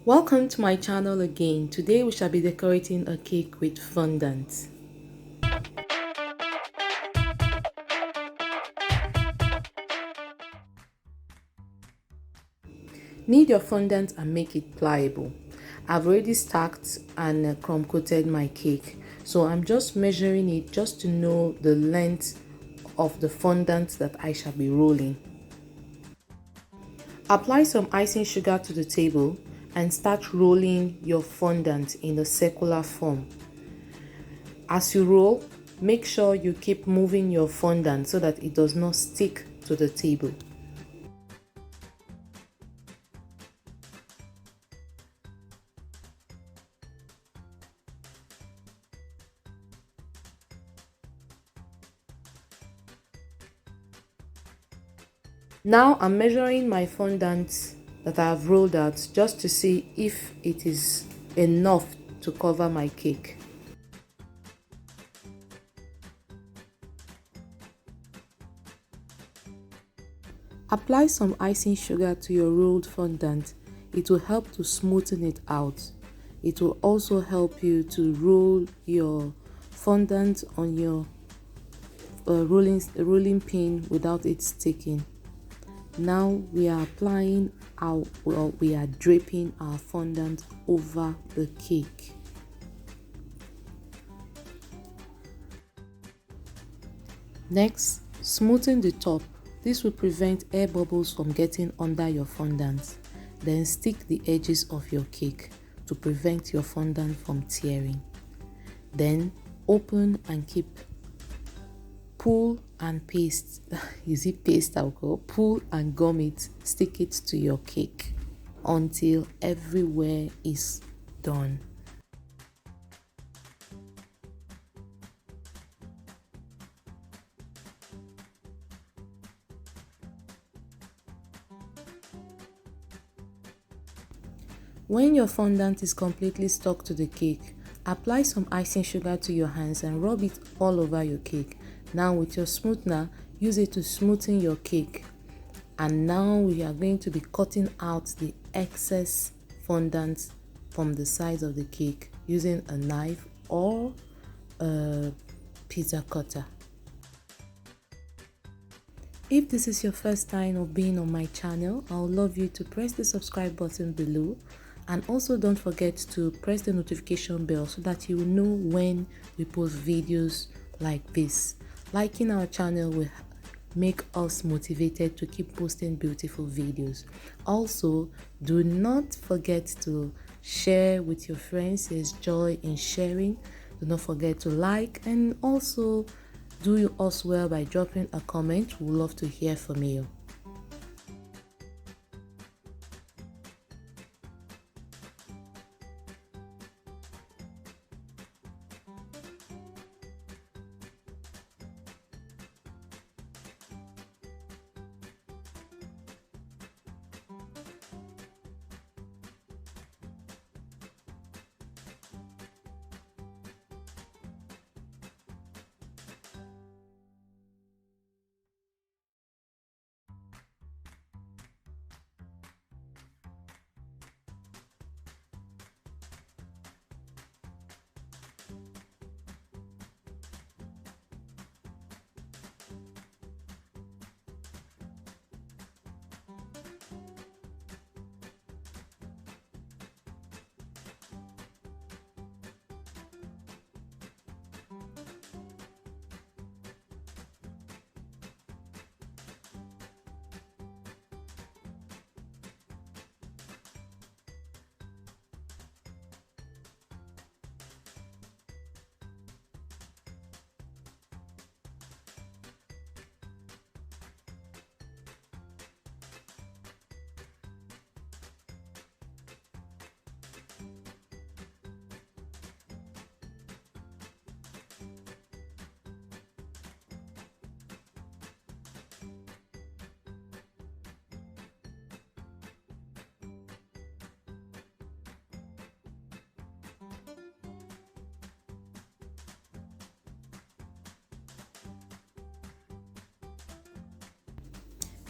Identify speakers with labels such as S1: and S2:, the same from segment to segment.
S1: Welcome to my channel again. Today we shall be decorating a cake with fondant. Knead your fondant and make it pliable. I've already stacked and crumb coated my cake, so I'm just measuring it just to know the length of the fondant that I shall be rolling. Apply some icing sugar to the table and start rolling your fondant in a circular form. As you roll, make sure you keep moving your fondant so that it does not stick to the table. Now I'm measuring my fondant that I have rolled out just to see if it is enough to cover my cake. Apply some icing sugar to your rolled fondant. It will help to smoothen it out. It will also help you to roll your fondant on your rolling pin without it sticking. Now we are we are draping our fondant over the cake. Next, smoothen the top. This will prevent air bubbles from getting under your fondant. Then stick the edges of your cake to prevent your fondant from tearing. Then open and keep. Pull and paste. Is it paste alcohol? Pull and gum it. Stick it to your cake until everywhere is done. When your fondant is completely stuck to the cake, apply some icing sugar to your hands and rub it all over your cake. Now with your smoother, use it to smoothen your cake. And now we are going to be cutting out the excess fondant from the sides of the cake using a knife or a pizza cutter. If this is your first time of being on my channel, I would love you to press the subscribe button below, and also don't forget to press the notification bell so that you will know when we post videos like this. Liking our channel will make us motivated to keep posting beautiful videos. Also, do not forget to share with your friends. There's joy in sharing. Do not forget to like, and also do us well by dropping a comment. We would love to hear from you.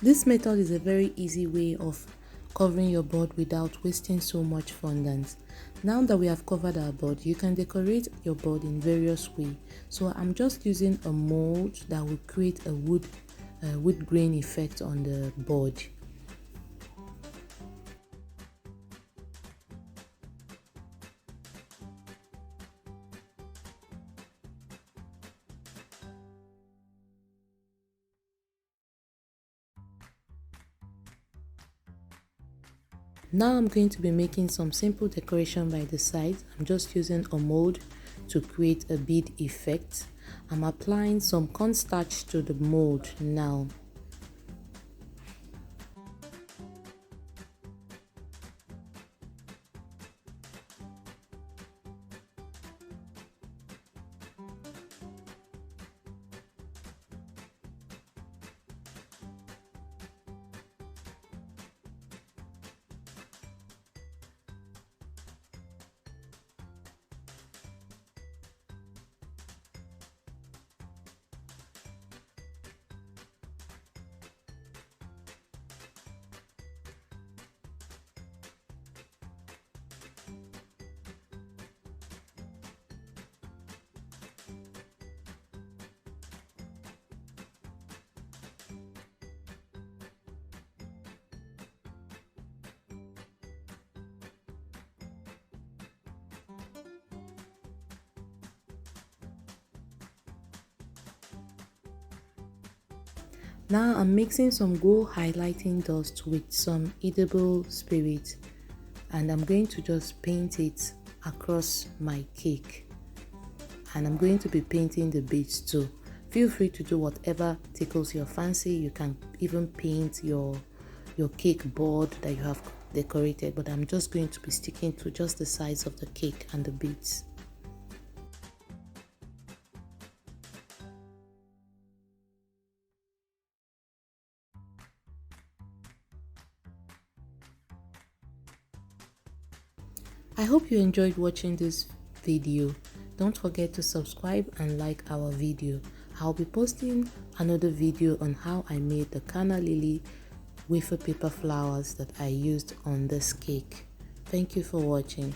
S1: This method is a very easy way of covering your board without wasting so much fondant. Now that we have covered our board, you can decorate your board in various ways. So I'm just using a mold that will create a wood grain effect on the board. Now I'm going to be making some simple decoration by the side. I'm just using a mold to create a bead effect. I'm applying some cornstarch to the mold now. Now I'm mixing some gold highlighting dust with some edible spirit, and I'm going to just paint it across my cake, and I'm going to be painting the beads too. Feel free to do whatever tickles your fancy. You can even paint your cake board that you have decorated, but I'm just going to be sticking to just the size of the cake and the beads. I hope you enjoyed watching this video. Don't forget to subscribe and like our video. I'll be posting another video on how I made the canna lily wafer paper flowers that I used on this cake. Thank you for watching.